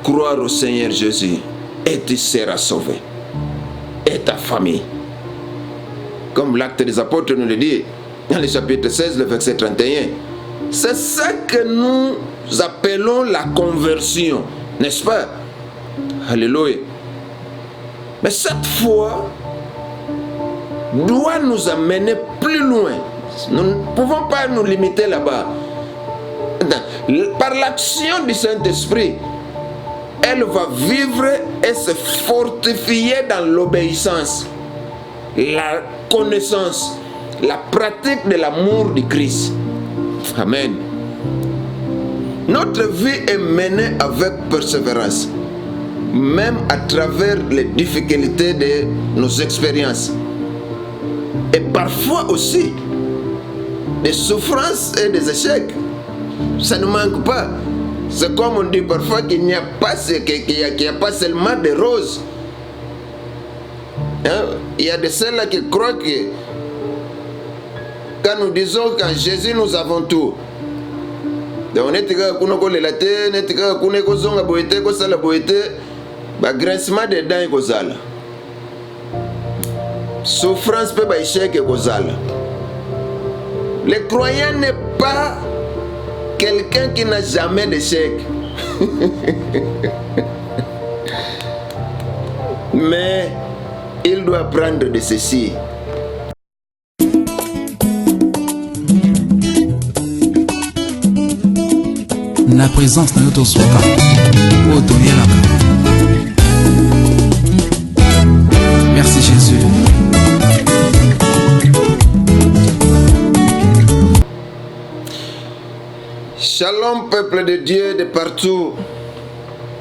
croire au Seigneur Jésus et tu seras sauvé. Et ta famille. Comme l'Acte des Apôtres nous le dit, dans le chapitre 16, le verset 31. C'est ça que nous appelons la conversion, n'est-ce pas? Alléluia. Mais cette foi doit nous amener plus loin. Nous ne pouvons pas nous limiter là-bas. Par l'action du Saint-Esprit, elle va vivre et se fortifier dans l'obéissance, la connaissance, la pratique de l'amour du Christ. Amen. Notre vie est menée avec persévérance, même à travers les difficultés de nos expériences. Et parfois aussi, des souffrances et des échecs. Ça ne manque pas. C'est comme on dit parfois qu'il n'y a pas, seulement des roses. Hein? Il y a de ceux-là qui croient que quand nous disons qu'en Jésus nous avons tout. Donc, grincement des dents kozala. Souffrance peut être échec kozala. Le croyant n'est pas quelqu'un qui n'a jamais d'échec. Mais il doit apprendre de ceci. La présence de notre soka. Merci Jésus. Shalom peuple de Dieu de partout.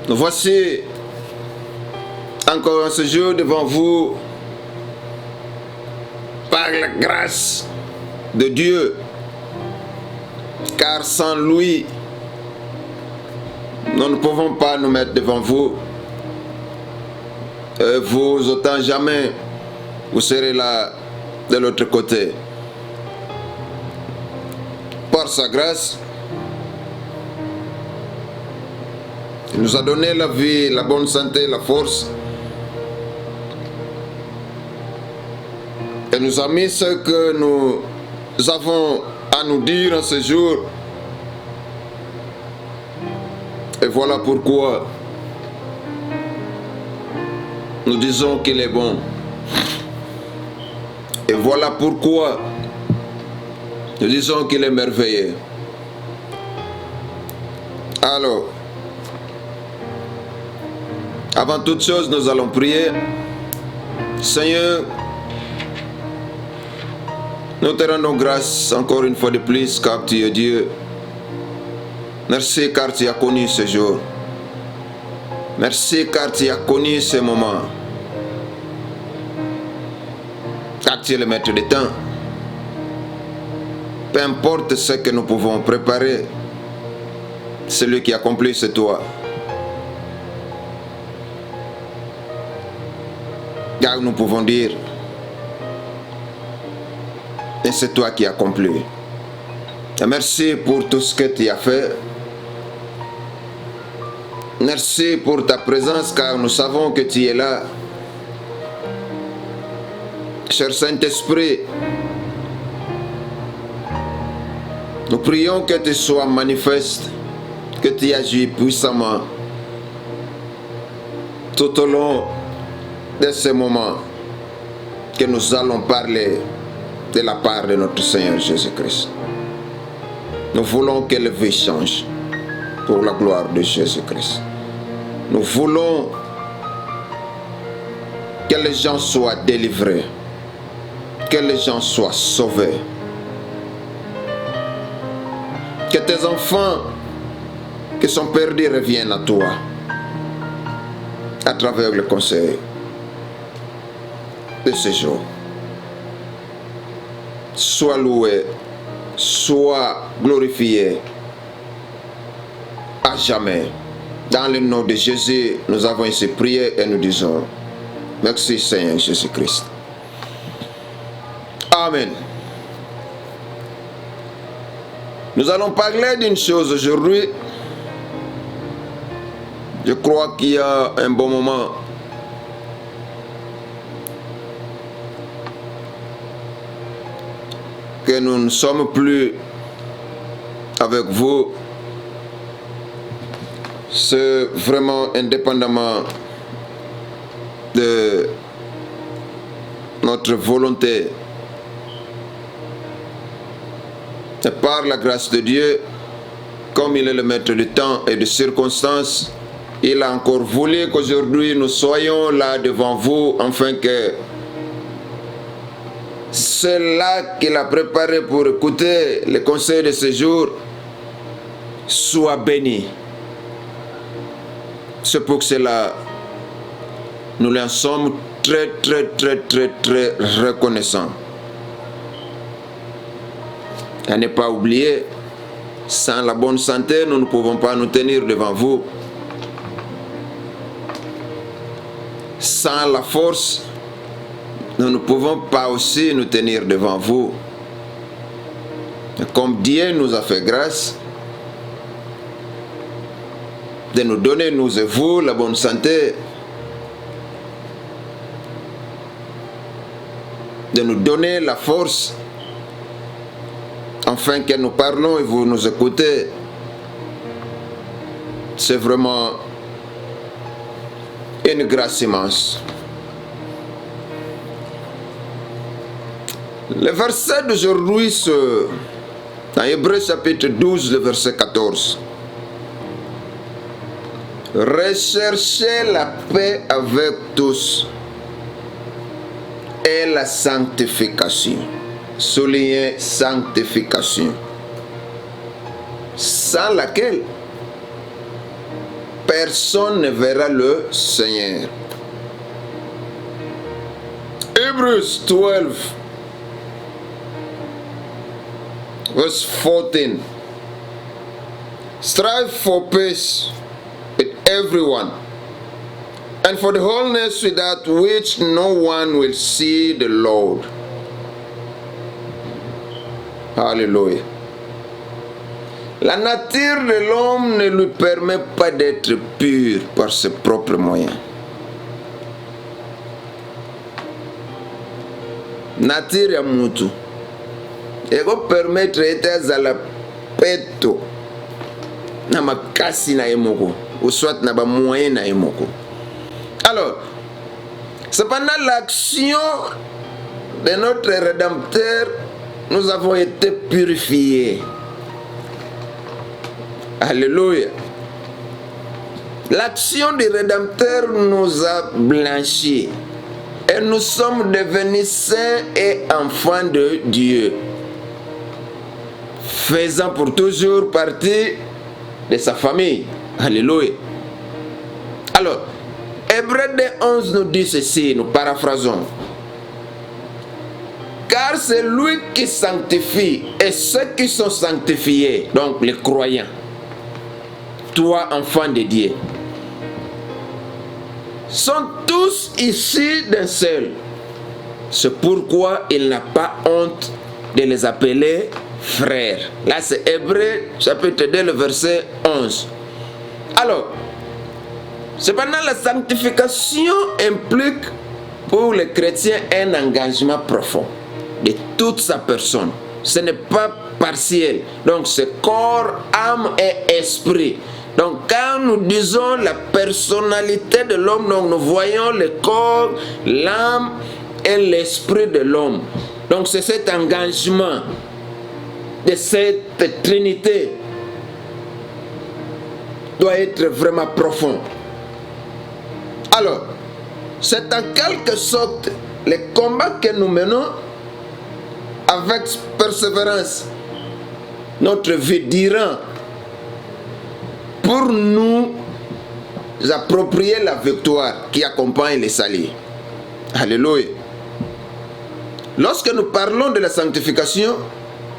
Nous voici encore ce jour devant vous par la grâce de Dieu. Car sans lui, nous ne pouvons pas nous mettre devant vous. Vous autant jamais, vous serez là de l'autre côté. Par sa grâce, il nous a donné la vie, la bonne santé, la force. Et nous a mis ce que nous avons à nous dire en ce jour. Et voilà pourquoi nous disons qu'il est bon. Et voilà pourquoi nous disons qu'il est merveilleux. Alors, avant toute chose, nous allons prier. Seigneur, nous te rendons grâce encore une fois de plus car tu es Dieu. Merci car tu as connu ce jour. Merci car tu as connu ce moment. Car tu es le maître des temps. Peu importe ce que nous pouvons préparer, celui qui accomplit c'est toi. Car nous pouvons dire, et c'est toi qui accomplis. Et merci pour tout ce que tu as fait. Merci pour ta présence car nous savons que tu es là. Cher Saint-Esprit, nous prions que tu sois manifeste, que tu agis puissamment tout au long de ce moment que nous allons parler de la part de notre Seigneur Jésus-Christ. Nous voulons que la vie change pour la gloire de Jésus-Christ. Nous voulons que les gens soient délivrés, que les gens soient sauvés, que tes enfants qui sont perdus reviennent à toi à travers le conseil de ce jour. Sois loué, sois glorifié à jamais. Dans le nom de Jésus, nous avons ici prié et nous disons merci Seigneur Jésus-Christ. Amen. Nous allons parler d'une chose aujourd'hui. Je crois qu'il y a un bon moment que nous ne sommes plus avec vous. C'est vraiment indépendamment de notre volonté. C'est par la grâce de Dieu, comme il est le maître du temps et des circonstances, il a encore voulu qu'aujourd'hui nous soyons là devant vous, afin que ceux-là qu'il a préparé pour écouter les conseils de ce jour soient bénis. C'est pour cela nous leur sommes très reconnaissants. À ne pas oublier, sans la bonne santé, nous ne pouvons pas nous tenir devant vous. Sans la force, nous ne pouvons pas aussi nous tenir devant vous. Et comme Dieu nous a fait grâce de nous donner, nous et vous, la bonne santé, de nous donner la force, afin que nous parlons et vous nous écoutez. C'est vraiment une grâce immense. Le verset d'aujourd'hui, dans Hébreux chapitre 12, le verset 14. Recherchez la paix avec tous et la sanctification. Soulignez sanctification, sans laquelle personne ne verra le Seigneur. Hebrews 12, verse 14. Strive for peace with everyone, and for the wholeness without which no one will see the Lord. Alléluia. La nature de l'homme ne lui permet pas d'être pur par ses propres moyens. Nature ya mutu ego permettre ete azala peto na makasi na emoko ou soit na ba moyen na emoko. Alors, cependant l'action de notre Rédempteur, nous avons été purifiés. Alléluia. L'action du Rédempteur nous a blanchis et nous sommes devenus saints et enfants de Dieu, faisant pour toujours partie de sa famille. Alléluia. Alors, Hébreux 11 nous dit ceci, nous paraphrasons. Car c'est lui qui sanctifie et ceux qui sont sanctifiés, donc les croyants, toi enfant de Dieu, sont tous issus d'un seul. C'est pourquoi il n'a pas honte de les appeler frères. Là c'est Hébreux chapitre 2, le verset 11. Alors, cependant la sanctification implique pour les chrétiens un engagement profond de toute sa personne. Ce n'est pas partiel. Donc c'est corps, âme et esprit. Donc quand nous disons la personnalité de l'homme, donc nous voyons le corps, l'âme et l'esprit de l'homme. Donc c'est cet engagement de cette Trinité doit être vraiment profond. Alors, c'est en quelque sorte le combat que nous menons avec persévérance notre vie durant pour nous approprier la victoire qui accompagne les saluts. Alléluia. Lorsque nous parlons de la sanctification,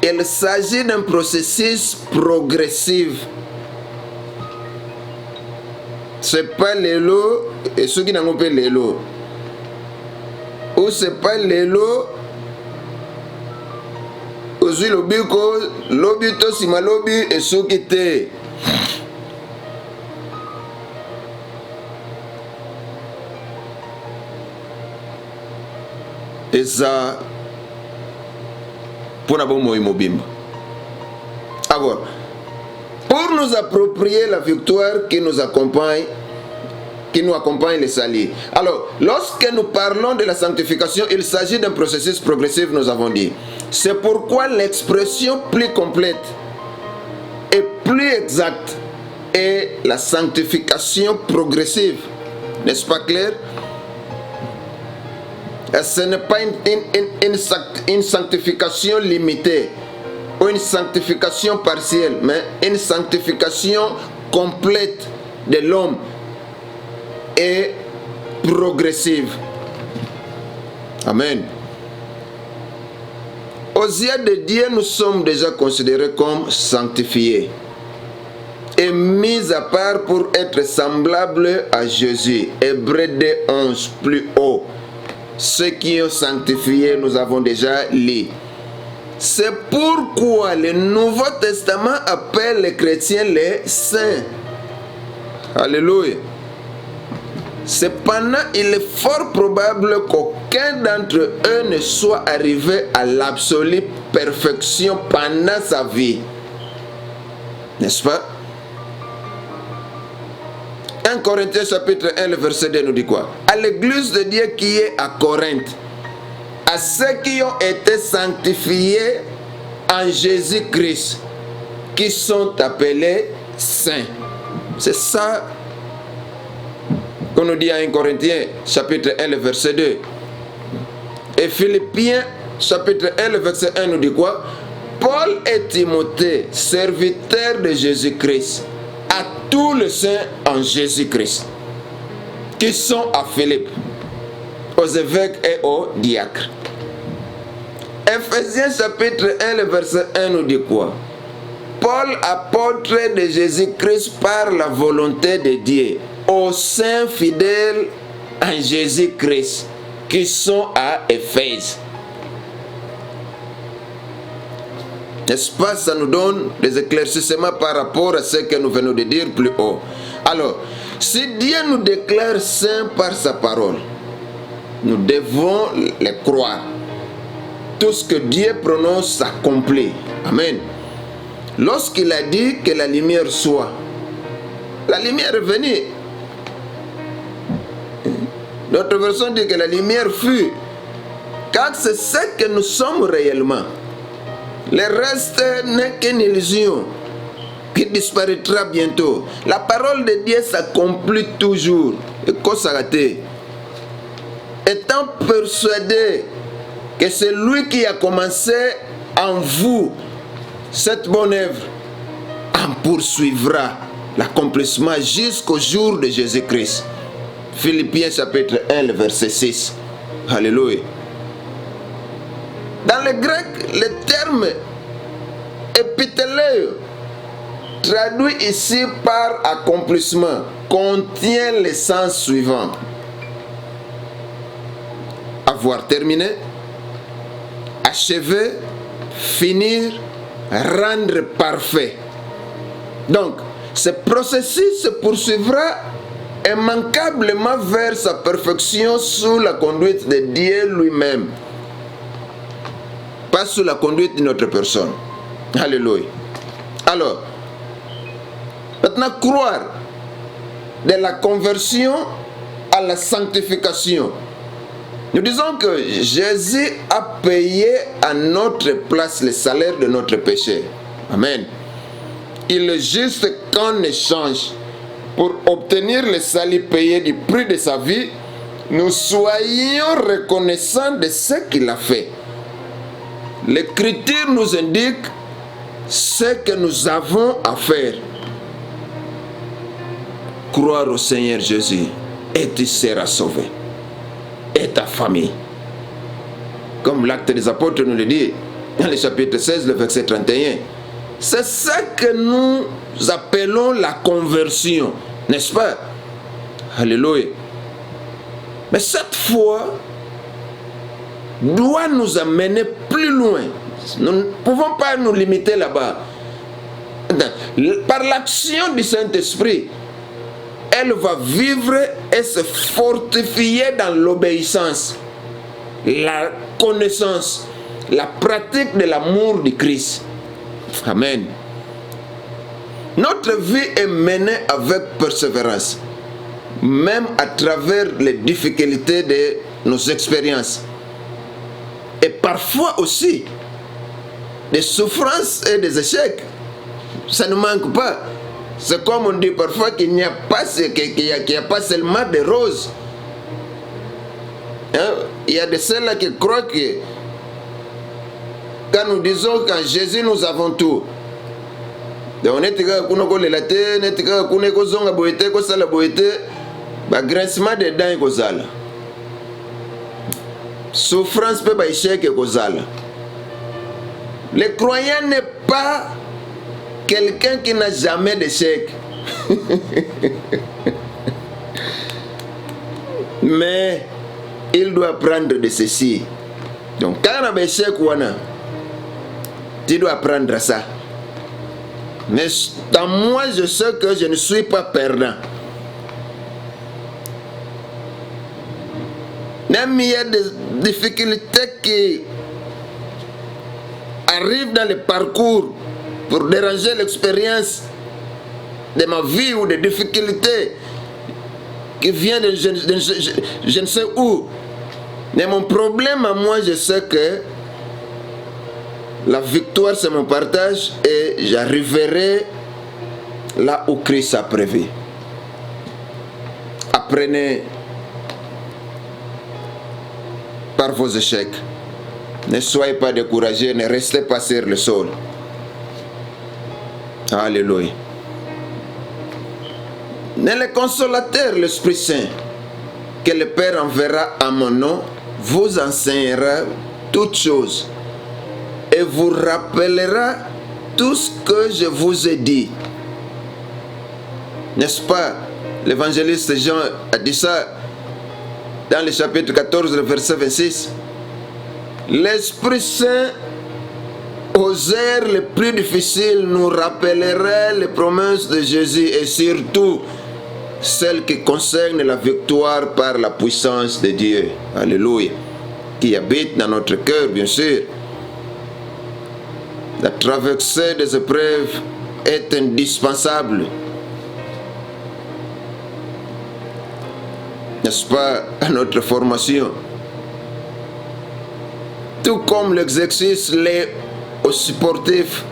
il s'agit d'un processus progressif. C'est pas l'élo et ceux qui n'ont pas l'élo. Ou c'est pas l'élo. Aussi le biko, lobby to sima lobby et ceux qui étaient. eza pour nabomo mobimba. Alors, pour nous approprier la victoire qui nous accompagne les salis. Alors, lorsque nous parlons de la sanctification, il s'agit d'un processus progressif, nous avons dit. C'est pourquoi l'expression plus complète et plus exacte est la sanctification progressive. N'est-ce pas clair? Ce n'est pas une sanctification limitée ou une sanctification partielle, mais une sanctification complète de l'homme et progressive. Amen. Aux yeux de Dieu, nous sommes déjà considérés comme sanctifiés et mis à part pour être semblables à Jésus. Hébreux 2:11 plus haut. Ceux qui ont sanctifié, nous avons déjà lu. C'est pourquoi le Nouveau Testament appelle les chrétiens les saints. Alléluia. Cependant, il est fort probable qu'aucun d'entre eux ne soit arrivé à l'absolue perfection pendant sa vie. N'est-ce pas? 1 Corinthiens chapitre 1, le verset 2 nous dit quoi? À l'église de Dieu qui est à Corinthe, à ceux qui ont été sanctifiés en Jésus-Christ, qui sont appelés saints. C'est ça qu'on nous dit à 1 Corinthiens chapitre 1, le verset 2. Et Philippiens chapitre 1, le verset 1 nous dit quoi? Paul et Timothée, serviteurs de Jésus-Christ, à tous les saints en Jésus-Christ, qui sont à Philippe, aux évêques et aux diacres. Ephésiens chapitre 1, le verset 1 nous dit quoi? Paul, apôtre de Jésus-Christ par la volonté de Dieu, aux saints fidèles en Jésus-Christ, qui sont à Éphèse. N'est-ce pas? Ça nous donne des éclaircissements par rapport à ce que nous venons de dire plus haut. Alors, si Dieu nous déclare saints par sa parole, nous devons les croire. Tout ce que Dieu prononce s'accomplit. Amen. Lorsqu'il a dit que la lumière soit, la lumière est venue. Notre version dit que la lumière fut. Car c'est ce que nous sommes réellement. Le reste n'est qu'une illusion qui disparaîtra bientôt. La parole de Dieu s'accomplit toujours. Et qu'on s'arrête. Étant persuadé que c'est lui qui a commencé en vous cette bonne œuvre, en poursuivra l'accomplissement jusqu'au jour de Jésus-Christ. Philippiens chapitre 1, le verset 6. Alléluia. Dans le grec, le terme épithéléo, traduit ici par accomplissement, contient le sens suivant: avoir terminé, achever, finir, rendre parfait. Donc, ce processus se poursuivra immanquablement vers sa perfection sous la conduite de Dieu lui-même, pas sous la conduite de notre personne. Alléluia. Alors, maintenant, croire de la conversion à la sanctification. Nous disons que Jésus a payé à notre place le salaire de notre péché. Amen. Il est juste qu'en échange, pour obtenir le salut payé du prix de sa vie, nous soyons reconnaissants de ce qu'il a fait. L'Écriture nous indique ce que nous avons à faire. Croire au Seigneur Jésus et tu seras sauvé. Et ta famille. Comme l'Acte des Apôtres nous le dit dans le chapitre 16, le verset 31. C'est ça que nous appelons la conversion, n'est-ce pas? Alléluia. Mais cette foi doit nous amener plus loin. Nous ne pouvons pas nous limiter là-bas. Par l'action du Saint-Esprit, elle va vivre et se fortifier dans l'obéissance. la connaissance, la pratique de l'amour du Christ. Amen. Notre vie est menée avec persévérance, même à travers les difficultés de nos expériences. Et parfois aussi, des souffrances et des échecs. Ça ne manque pas. C'est comme on dit parfois qu'il n'y a pas, seulement des roses. Hein? Il y a de ceux-là qui croient que quand nous disons qu'en Jésus nous avons tout. Donc on est grincement des dents kozala. Souffrance peut pas échec kozala. Le croyant n'est pas quelqu'un qui n'a jamais d'échec. Mais il doit apprendre de ceci. Donc quand on a un échec, tu dois apprendre ça. Mais dans moi, je sais que je ne suis pas perdant. Même il y a des difficultés qui arrivent dans le parcours pour déranger l'expérience de ma vie ou des difficultés qui viennent de je ne sais où. Mais mon problème à moi, je sais que la victoire, c'est mon partage et j'arriverai là où Christ a prévu. Apprenez par vos échecs. Ne soyez pas découragés, ne restez pas sur le sol. Alléluia. Mais le consolateur, l'Esprit Saint, que le Père enverra à mon nom, vous enseignera toutes choses et vous rappellera tout ce que je vous ai dit. N'est-ce pas? L'évangéliste Jean a dit ça dans le chapitre 14, le verset 26. L'Esprit Saint, aux heures les plus difficiles, nous rappellera les promesses de Jésus et surtout celles qui concernent la victoire par la puissance de Dieu. Alléluia. Qui habite dans notre cœur, bien sûr. La traversée des épreuves est indispensable. N'est-ce pas, à notre formation? Tout comme l'exercice l'est aux sportifs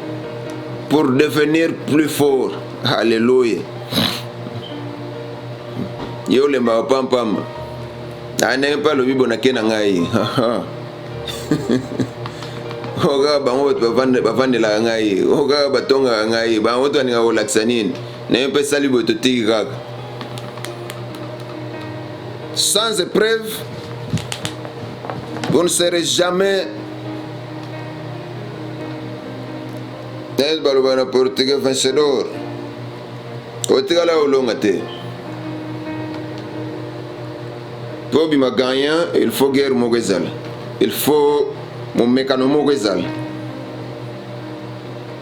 pour devenir plus fort. Alléluia. Yo le mba pam pam. Ane pa lo bibo na kena ngai. Oga bango bavande la ngai. Oga batonga ngai. Bango to ninga relaxanine. Ne pe salibo to tigak. Sans épreuve, vous ne serez jamais portugais vencedor. Portugal a olongate. Pour bien gagner, il faut guerre mogezal. Il faut mon mécano mogezal.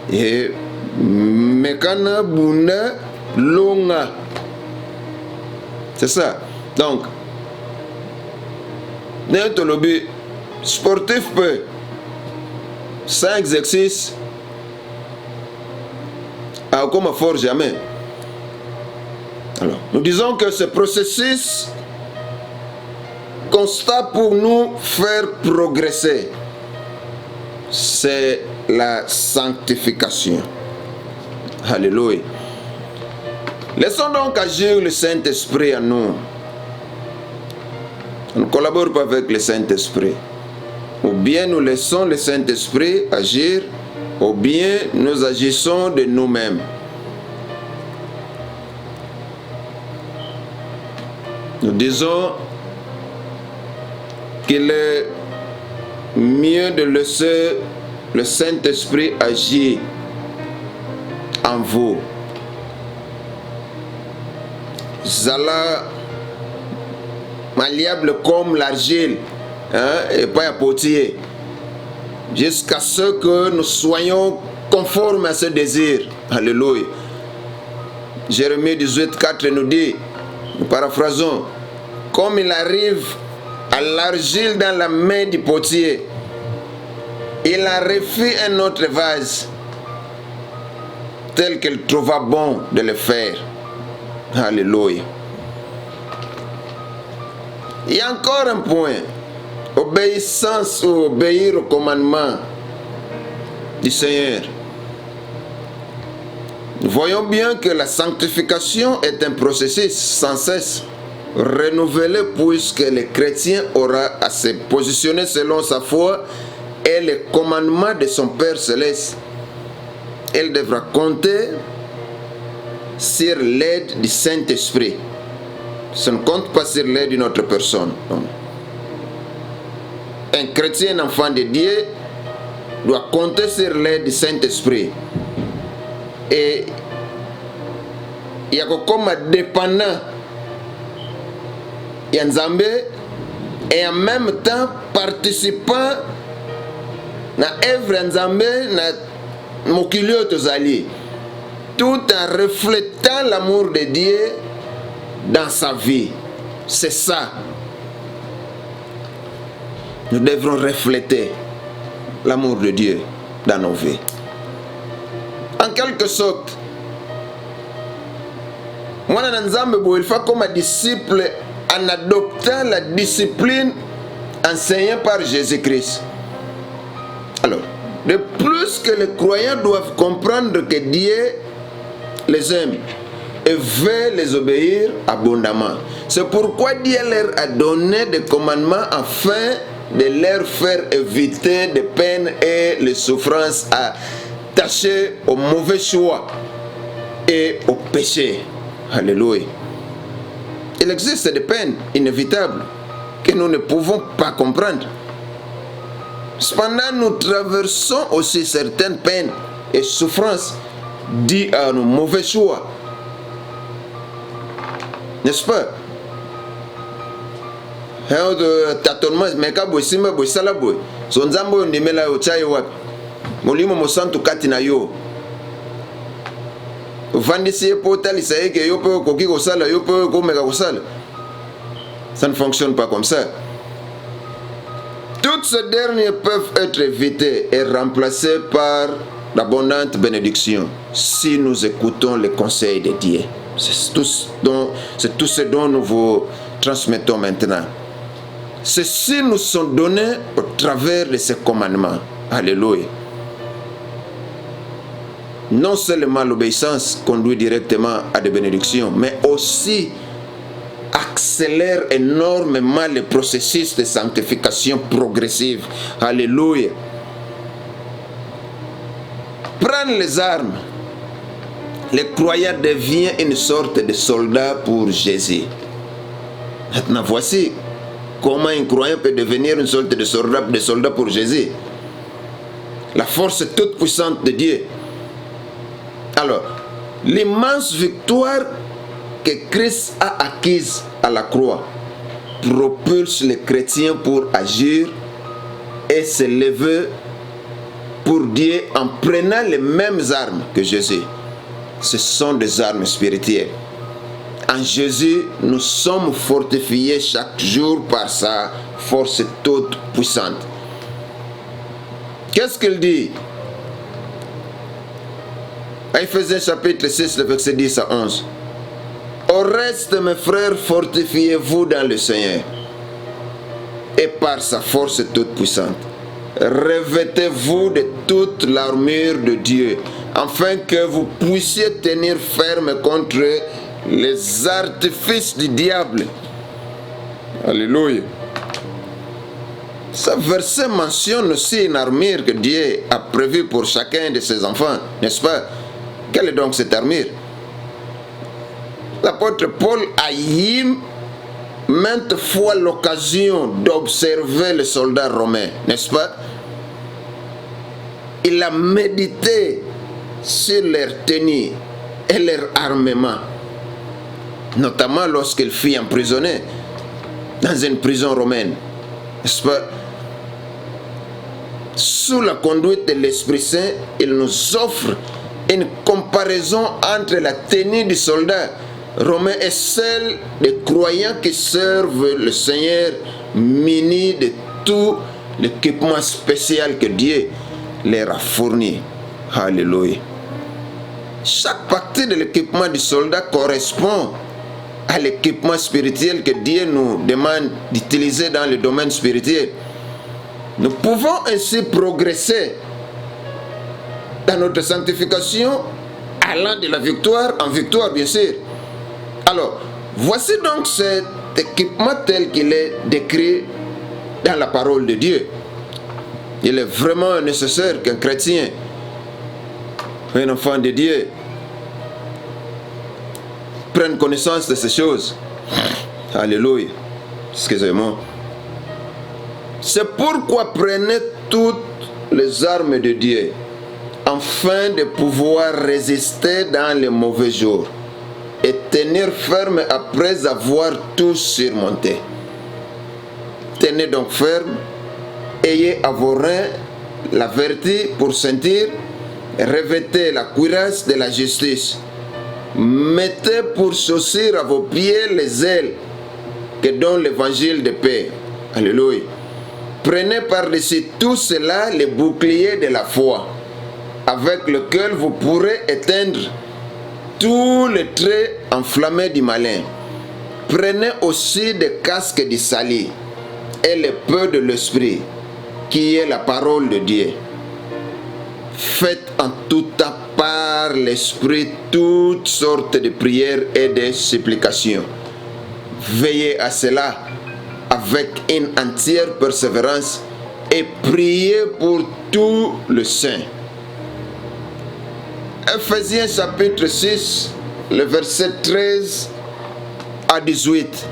Et mécana bunda longa. C'est ça. Donc, n'importe lobby sportif peut, sans exercice, à comme fort jamais. Alors, nous disons que ce processus constat pour nous faire progresser, c'est la sanctification. Alléluia. Laissons donc agir le Saint-Esprit en nous. On ne collabore pas avec le Saint-Esprit. Ou bien nous laissons le Saint-Esprit agir, ou bien nous agissons de nous-mêmes. Nous disons qu'il est mieux de laisser le Saint-Esprit agir en vous. Zala malléable comme l'argile, hein, et pas à potier, jusqu'à ce que nous soyons conformes à ce désir. Alléluia. Jérémie 18, 4 nous dit, nous paraphrasons, comme il arrive à l'argile dans la main du potier. Il a refait un autre vase, tel qu'il trouva bon de le faire. Alléluia. Il y a encore un point. Obéissance ou obéir au commandement du Seigneur. Nous voyons bien que la sanctification est un processus sans cesse renouvelé, puisque le chrétien aura à se positionner selon sa foi et les commandements de son Père Céleste. Il devra compter sur l'aide du Saint-Esprit. Ça ne compte pas sur l'aide d'une autre personne. Non. Un chrétien, un enfant de Dieu, doit compter sur l'aide du Saint-Esprit. Et il y a comme dépendant il y a Nzambe et en même temps participant na œuvre Nzambe na mokilio tozali, tout en reflétant l'amour de Dieu dans sa vie. C'est ça. Nous devrons refléter l'amour de Dieu dans nos vies. En quelque sorte, moi, il faut comme un disciple en adoptant la discipline enseignée par Jésus-Christ. Alors, de plus que les croyants doivent comprendre que Dieu les aime et veut les obéir abondamment. C'est pourquoi Dieu leur a donné des commandements afin de leur faire éviter des peines et les souffrances attachées au mauvais choix et au péché. Alléluia. Il existe des peines inévitables que nous ne pouvons pas comprendre. Cependant, nous traversons aussi certaines peines et souffrances dues à nos mauvais choix. N'est-ce pas? Tâtonnement, mais quand vous êtes boy sala boy, son zambo ndimela yo chai wapi? Molimo mosantu kati na yo. Vandisi po talisa eke yo pe koki ko sala yo pe ko meka ko sala. Ça ne fonctionne pas comme ça. Toutes ces dernières peuvent être évitées et remplacées par d'abondantes bénédictions si nous écoutons les conseils de Dieu. C'est tout ce dont nous vous transmettons maintenant. Ceci nous sont donnés au travers de ces commandements. Alléluia. Non seulement l'obéissance conduit directement à des bénédictions, mais aussi accélère énormément le processus de sanctification progressive. Alléluia. Prendre les armes. Le croyant devient une sorte de soldat pour Jésus. Maintenant, voici comment un croyant peut devenir une sorte de soldat pour Jésus. La force toute puissante de Dieu. Alors, l'immense victoire que Christ a acquise à la croix propulse les chrétiens pour agir et se lever pour Dieu en prenant les mêmes armes que Jésus. Ce sont des armes spirituelles. En Jésus, nous sommes fortifiés chaque jour par sa force toute puissante. Qu'est-ce qu'il dit? Éphésiens chapitre 6, le verset 10 à 11. Au reste, mes frères, fortifiez-vous dans le Seigneur et par sa force toute puissante. Revêtez-vous de toute l'armure de Dieu, afin que vous puissiez tenir ferme contre les artifices du diable. Alléluia. Ce verset mentionne aussi une armure que Dieu a prévue pour chacun de ses enfants, n'est-ce pas? Quelle est donc cette armure? L'apôtre Paul a eu maintes fois l'occasion d'observer les soldats romains, n'est-ce pas? Il a médité sur leur tenue et leur armement, notamment lorsqu'il fut emprisonné dans une prison romaine, n'est-ce pas? Sous la conduite de l'Esprit Saint, il nous offre une comparaison entre la tenue du soldat romain et celle des croyants qui servent le Seigneur munis de tout l'équipement spécial que Dieu leur a fourni. Alléluia. Chaque partie de l'équipement du soldat correspond à l'équipement spirituel que Dieu nous demande d'utiliser dans le domaine spirituel. Nous pouvons ainsi progresser dans notre sanctification, allant de la victoire en victoire, bien sûr. Alors, voici donc cet équipement tel qu'il est décrit dans la parole de Dieu. Il est vraiment nécessaire qu'un chrétien, un enfant de Dieu, prenne connaissance de ces choses. Alléluia. Excusez-moi. C'est pourquoi prenez toutes les armes de Dieu, afin de pouvoir résister dans les mauvais jours et tenir ferme après avoir tout surmonté. Tenez donc ferme, ayez à vos reins la vertu pour sentir, revêtez la cuirasse de la justice, mettez pour chaussure à vos pieds les ailes que donne l'évangile de paix. Alléluia. Prenez par-dessus tout cela les boucliers de la foi, avec lequel vous pourrez éteindre tous les traits enflammés du malin. Prenez aussi des casques du salut et les peu de l'esprit, qui est la parole de Dieu. Faites en tout temps par l'esprit toutes sortes de prières et de supplications. Veillez à cela avec une entière persévérance et priez pour tous les saints. Ephésiens chapitre 6, le verset 13 à 18.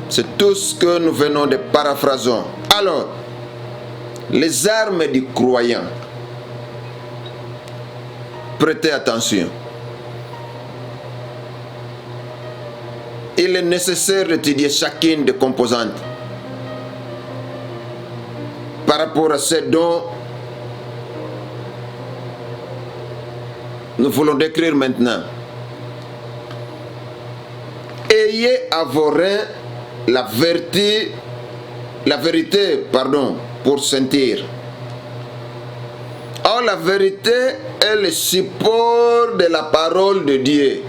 C'est tout ce que nous venons de paraphraser. Alors, les armes du croyant. Prêtez attention. Il est nécessaire d'étudier chacune des composantes par rapport à ce dont nous voulons décrire maintenant. Ayez à vos reins la vérité, pour sentir. Or, la vérité est le support de la parole de Dieu.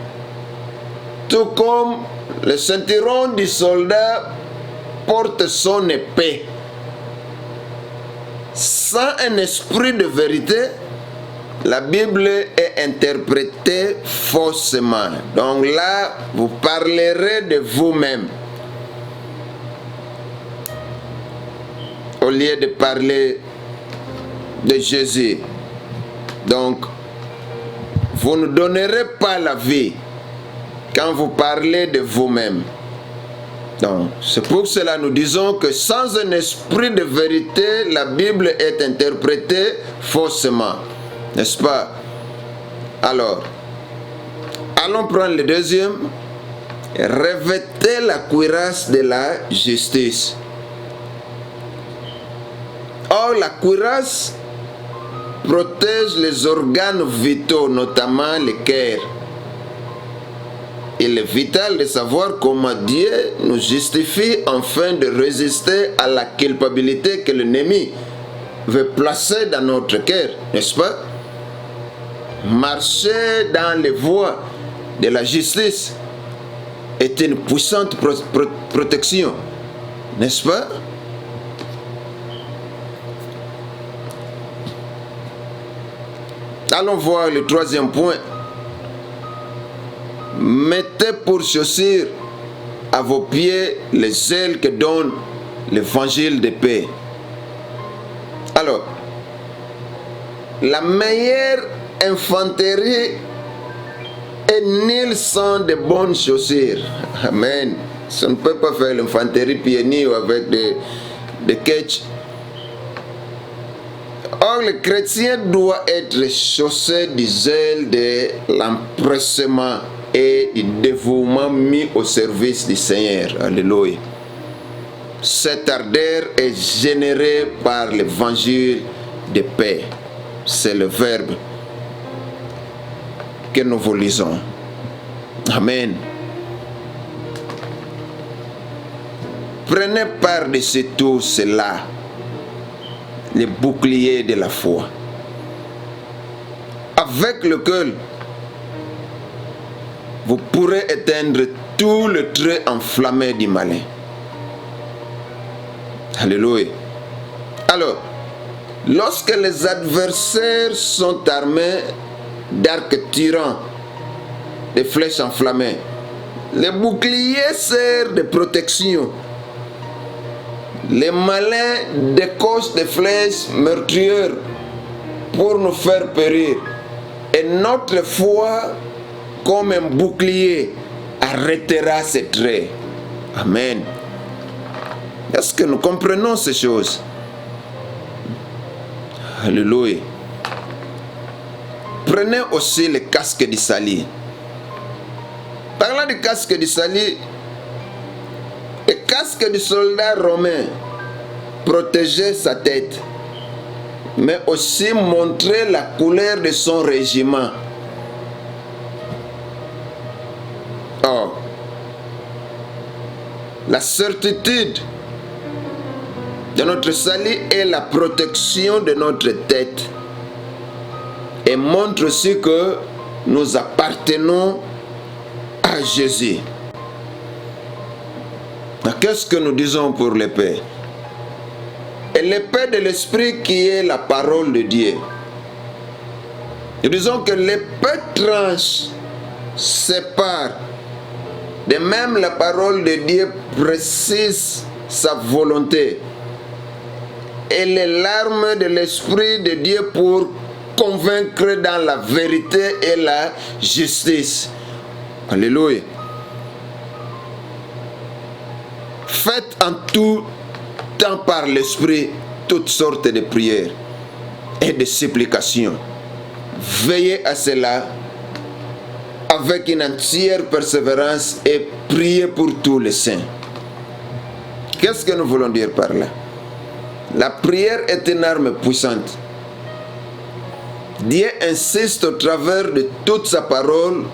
Tout comme le ceinturon du soldat porte son épée. Sans un esprit de vérité, la Bible est interprétée faussement. Donc là, vous parlerez de vous-même, au lieu de parler de Jésus. Donc, vous ne donnerez pas la vie quand vous parlez de vous-même. Donc, c'est pour cela que nous disons que sans un esprit de vérité, la Bible est interprétée faussement. N'est-ce pas? Alors, allons prendre le deuxième. Revêtez la cuirasse de la justice. Or, la cuirasse protège les organes vitaux, notamment le cœur. Il est vital de savoir comment Dieu nous justifie afin de résister à la culpabilité que l'ennemi veut placer dans notre cœur, n'est-ce pas? Marcher dans les voies de la justice est une puissante protection, n'est-ce pas? Allons voir le troisième point. Mettez pour chaussure à vos pieds les ailes que donne l'évangile de paix. Alors, la meilleure infanterie est nulle sans de bonnes chaussures. Amen. Ça ne peut pas faire l'infanterie pieds nus avec des ketch. Or, le chrétien doit être chaussé du zèle de l'empressement et du dévouement mis au service du Seigneur. Alléluia. Cette ardeur est générée par l'évangile de paix. C'est le verbe que nous vous lisons. Amen. Prenez par-dessus tout cela les boucliers de la foi, avec lequel vous pourrez éteindre tout le trait enflammé du malin. Alléluia. Alors, lorsque les adversaires sont armés d'arcs tirants, de flèches enflammées, les boucliers servent de protection. Les malins décochent des flèches meurtrières pour nous faire périr. Et notre foi, comme un bouclier, arrêtera ces traits. Amen. Est-ce que nous comprenons ces choses? Alléluia. Prenez aussi le casque du salut. Parlant du casque du salut, le casque du soldat romain protégeait sa tête, mais aussi montrait la couleur de son régiment. Or, la certitude de notre salut est la protection de notre tête et montre aussi que nous appartenons à Jésus. Qu'est-ce que nous disons pour l'épée? Et l'épée de l'esprit qui est la parole de Dieu. Nous disons que l'épée tranche, sépare. De même, la parole de Dieu précise sa volonté. Elle est l'arme de l'esprit de Dieu pour convaincre dans la vérité et la justice. Alléluia. Faites en tout temps par l'esprit toutes sortes de prières et de supplications. Veillez à cela avec une entière persévérance et priez pour tous les saints. Qu'est-ce que nous voulons dire par là? La prière est une arme puissante. Dieu insiste au travers de toute sa parole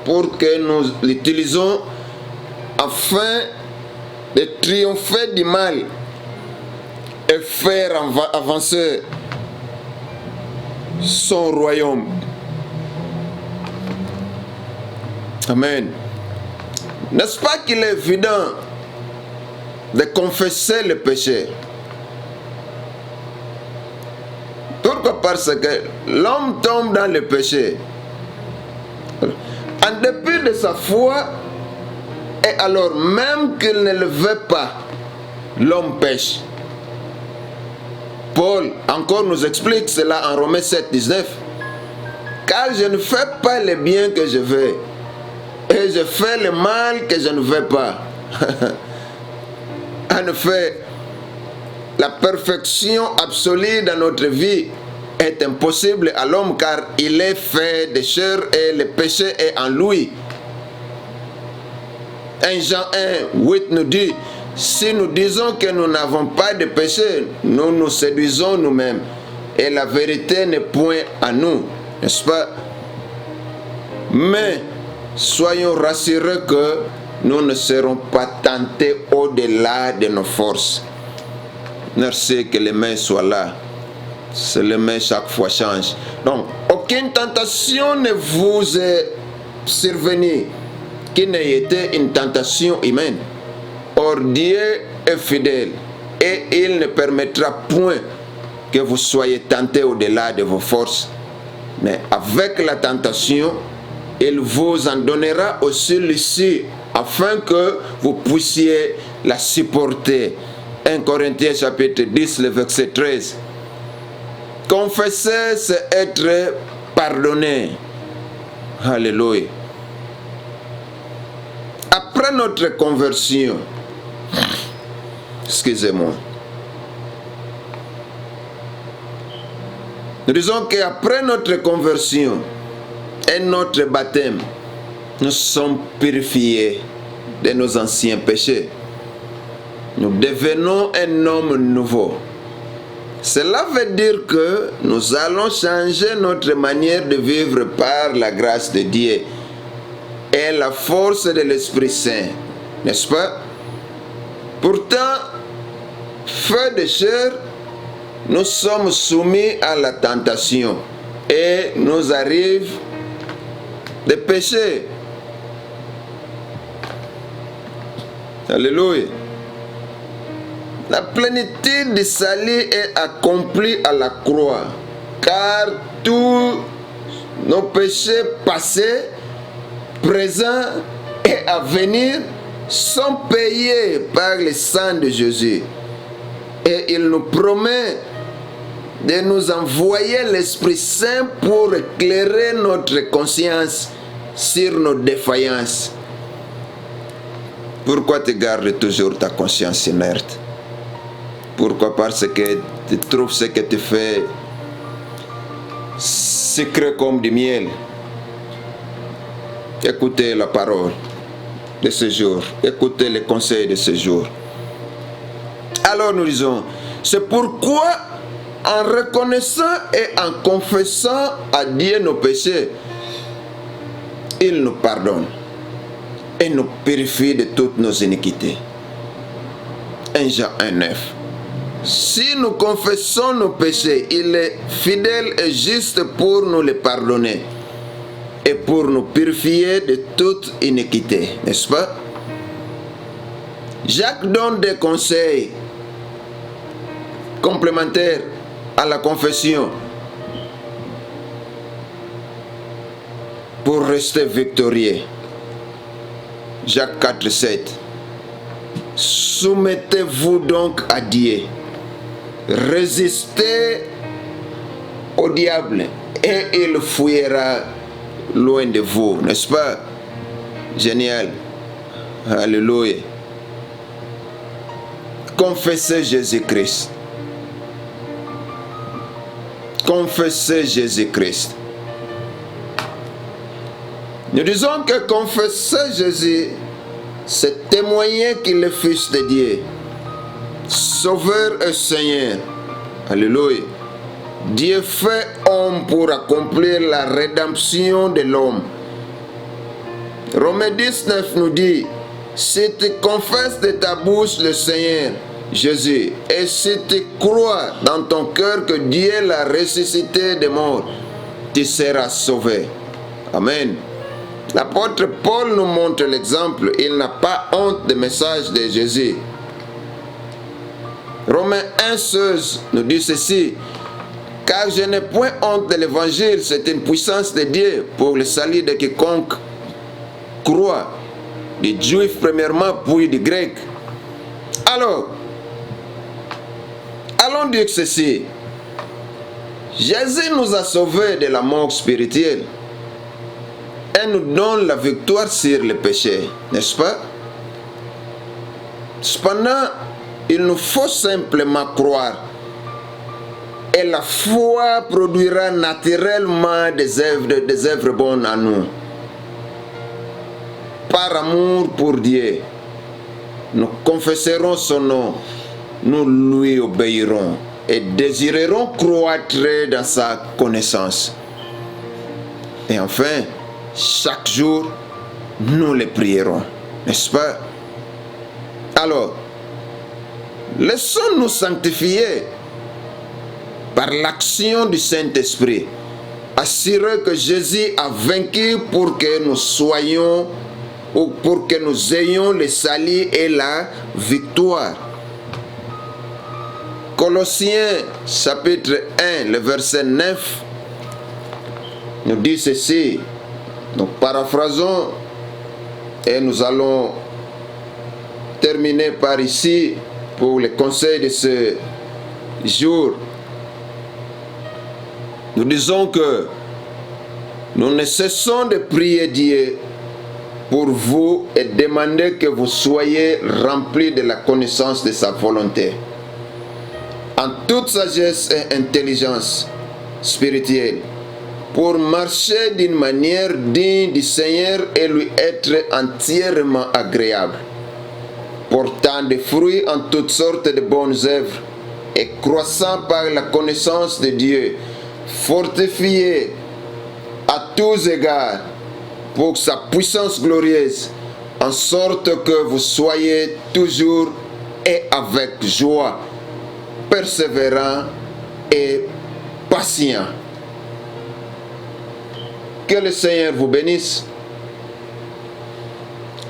pour que nous l'utilisons afin de triompher du mal et faire avancer son royaume. Amen. N'est-ce pas qu'il est évident de confesser le péché? Pourquoi? Parce que l'homme tombe dans le péché. En dépit de sa foi, et alors même qu'il ne le veut pas, l'homme pêche. Paul encore nous explique cela en Romains 7, 19. Car je ne fais pas le bien que je veux, et je fais le mal que je ne veux pas. En effet, la perfection absolue dans notre vie est impossible à l'homme car il est fait de chair et le péché est en lui. 1 Jean 1, 8 nous dit, si nous disons que nous n'avons pas de péché, nous nous séduisons nous-mêmes et la vérité n'est point à nous, n'est-ce pas? Mais soyons rassurés que nous ne serons pas tentés au-delà de nos forces. Merci, que les mains soient là. C'est les mains chaque fois changent. Donc, aucune tentation ne vous est survenue qui n'ait été une tentation humaine. Or, Dieu est fidèle et il ne permettra point que vous soyez tentés au-delà de vos forces. Mais avec la tentation, il vous en donnera aussi l'issue afin que vous puissiez la supporter. 1 Corinthiens chapitre 10, le verset 13. Confesser, c'est être pardonné. Alléluia. Après notre conversion, excusez-moi, nous disons qu'après notre conversion et notre baptême, nous sommes purifiés de nos anciens péchés. Nous devenons un homme nouveau. Cela veut dire que nous allons changer notre manière de vivre par la grâce de Dieu et la force de l'Esprit Saint. N'est-ce pas? Pourtant, frères et sœurs, nous sommes soumis à la tentation et nous arrive des péchés. Alléluia. La plénitude du salut est accomplie à la croix, car tous nos péchés passés, présents et à venir sont payés par le sang de Jésus. Et il nous promet de nous envoyer l'Esprit Saint pour éclairer notre conscience sur nos défaillances. Pourquoi tu gardes toujours ta conscience inerte? Pourquoi? Parce que tu trouves ce que tu fais sucré comme du miel. Écoutez la parole de ce jour. Écoutez les conseils de ce jour. Alors nous disons, c'est pourquoi en reconnaissant et en confessant à Dieu nos péchés, il nous pardonne et nous purifie de toutes nos iniquités. 1 Jean 1,9. Si nous confessons nos péchés, il est fidèle et juste pour nous les pardonner et pour nous purifier de toute iniquité, n'est-ce pas? Jacques donne des conseils complémentaires à la confession pour rester victorieux. Jacques 4,7. Soumettez-vous donc à Dieu. Résistez au diable et il fuira loin de vous. N'est-ce pas? Génial. Alléluia. Confessez Jésus-Christ. Confessez Jésus-Christ. Nous disons que confesser Jésus, c'est témoigner qu'il est Fils de Dieu, Sauveur et Seigneur. Alléluia. Dieu fait homme pour accomplir la rédemption de l'homme. Romains 19 nous dit, si tu confesses de ta bouche le Seigneur Jésus, et si tu crois dans ton cœur que Dieu l'a ressuscité des morts, tu seras sauvé. Amen. L'apôtre Paul nous montre l'exemple. Il n'a pas honte du message de Jésus. Romains 1,16 nous dit ceci. Car je n'ai point honte de l'évangile, c'est une puissance de Dieu pour le salut de quiconque croit, des Juifs premièrement, puis des Grecs. Alors, allons dire ceci. Jésus nous a sauvés de la mort spirituelle et nous donne la victoire sur le péché, n'est-ce pas? Cependant, il nous faut simplement croire. Et la foi produira naturellement des œuvres bonnes en nous. Par amour pour Dieu, nous confesserons son nom, nous lui obéirons et désirerons croître dans sa connaissance. Et enfin, chaque jour, nous le prierons, n'est-ce pas? Alors, laissons-nous sanctifier par l'action du Saint-Esprit, assurer que Jésus a vaincu pour que nous soyons ou pour que nous ayons le salut et la victoire. Colossiens chapitre 1, le verset 9 nous dit ceci. Nous paraphrasons et nous allons terminer par ici pour les conseils de ce jour. Nous disons que nous ne cessons de prier Dieu pour vous et demander que vous soyez remplis de la connaissance de sa volonté, en toute sagesse et intelligence spirituelle, pour marcher d'une manière digne du Seigneur et lui être entièrement agréable, portant des fruits en toutes sortes de bonnes œuvres et croissant par la connaissance de Dieu, fortifié à tous égards pour sa puissance glorieuse, en sorte que vous soyez toujours et avec joie, persévérant et patient. Que le Seigneur vous bénisse.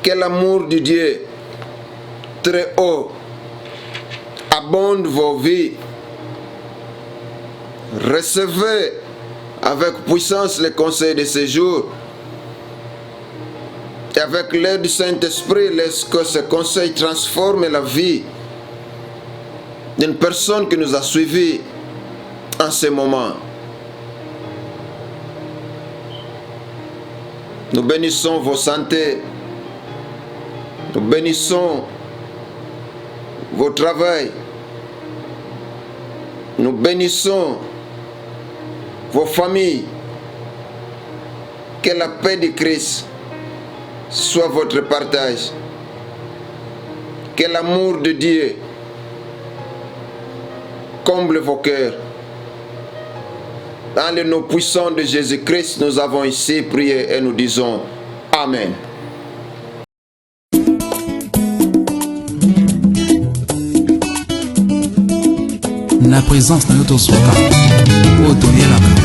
Que l'amour de Dieu très haut abonde vos vies. Recevez avec puissance les conseils de ce jour. Et avec l'aide du Saint-Esprit, laisse que ce conseil transforme la vie d'une personne qui nous a suivis en ce moment. Nous bénissons vos santé. Nous bénissons vos travail. Nous bénissons vos familles. Que la paix de Christ soit votre partage. Que l'amour de Dieu comble vos cœurs. Dans le nom puissant de Jésus-Christ, nous avons ici prié et nous disons Amen. Na présence na yo tozoka oyo toyelaka